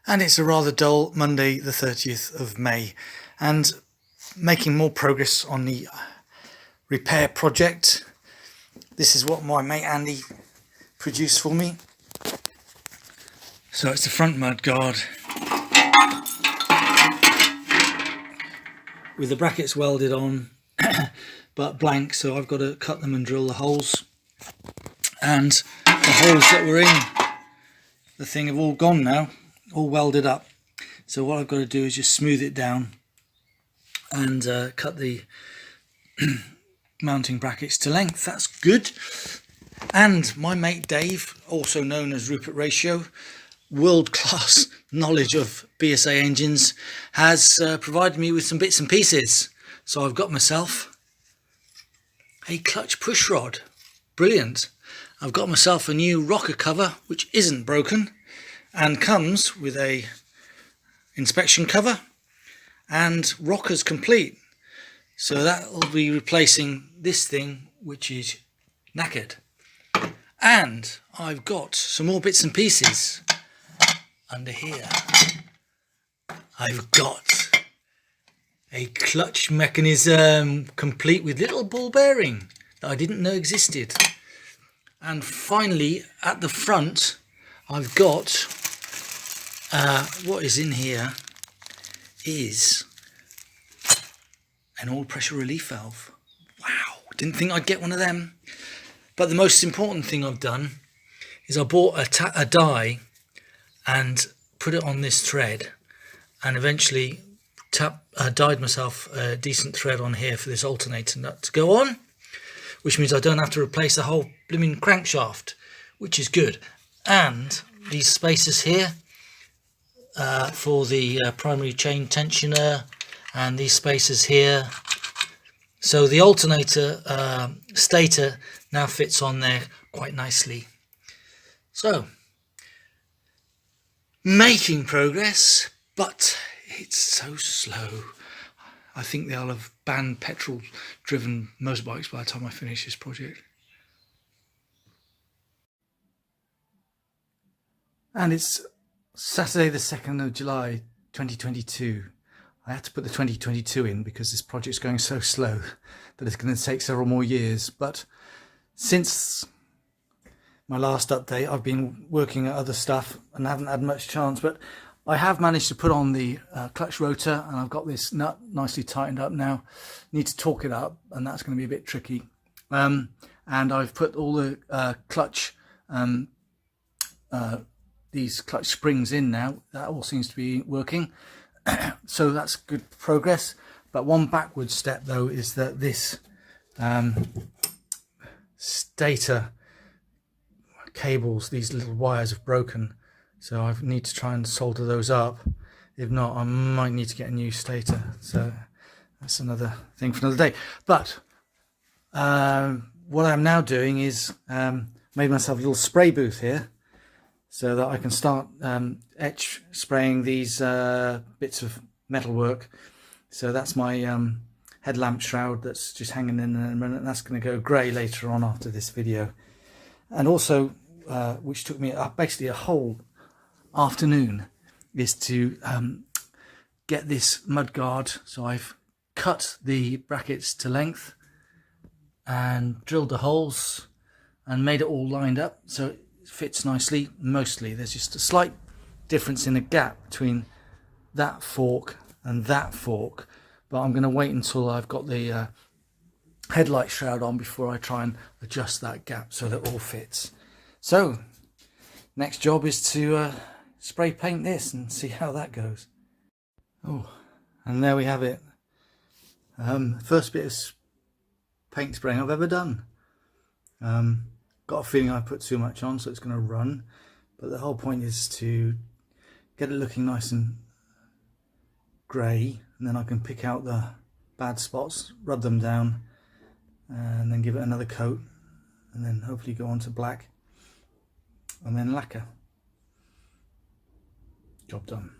And it's a rather dull Monday the 30th of May, and making more progress on the repair project. This is what my mate Andy produced for me. So it's the front mud guard with the brackets welded on but blank, so I've got to cut them and drill the holes, and the holes that were in the thing have all gone now, all welded up. So what I've got to do is just smooth it down and cut the mounting brackets to length. That's good. And my mate Dave, also known as Rupert Ratio, world-class knowledge of BSA engines, has provided me with some bits and pieces. So I've got myself a clutch push rod. Brilliant. I've got myself a new rocker cover which isn't broken and comes with a inspection cover and rockers complete. So that will be replacing this thing which is knackered. And I've got some more bits and pieces under here. I've got a clutch mechanism complete with little ball bearing that I didn't know existed. And finally at the front I've got what is in here is an oil pressure relief valve. Wow, didn't think I'd get one of them. But the most important thing I've done is I bought a die and put it on this thread, and eventually dyed myself a decent thread on here for this alternator nut to go on, which means I don't have to replace the whole blooming crankshaft, which is good. And these spacers here for the primary chain tensioner, and these spacers here. So the alternator stator now fits on there quite nicely. So, making progress, but it's so slow. I think they'll have banned petrol-driven motorbikes by the time I finish this project. And it's Saturday the 2nd of July 2022. I had to put the 2022 in because this project's going so slow that it's going to take several more years. But since my last update, I've been working at other stuff and haven't had much chance, but I have managed to put on the clutch rotor, and I've got this nut nicely tightened up now. Need to torque it up, and that's going to be a bit tricky. And I've put all the clutch these clutch springs in now. That all seems to be working. So that's good progress. But one backward step though is that this stator cables, these little wires have broken. So I need to try and solder those up. If not, I might need to get a new stator. So that's another thing for another day. But what I'm now doing is made myself a little spray booth here, so that I can start etch spraying these bits of metalwork. So that's my headlamp shroud that's just hanging in a minute, and that's going to go grey later on after this video. And also, which took me basically a whole afternoon, is to get this mud guard. So I've cut the brackets to length and drilled the holes and made it all lined up so it fits nicely. Mostly there's just a slight difference in the gap between that fork and that fork, but I'm going to wait until I've got the headlight shroud on before I try and adjust that gap so that it all fits. So next job is to spray paint this and see how that goes. Oh, and there we have it. First bit of paint spraying I've ever done. Got a feeling I put too much on, so it's going to run, but the whole point is to get it looking nice and grey, and then I can pick out the bad spots, rub them down, and then give it another coat, and then hopefully go on to black and then lacquer. Job done.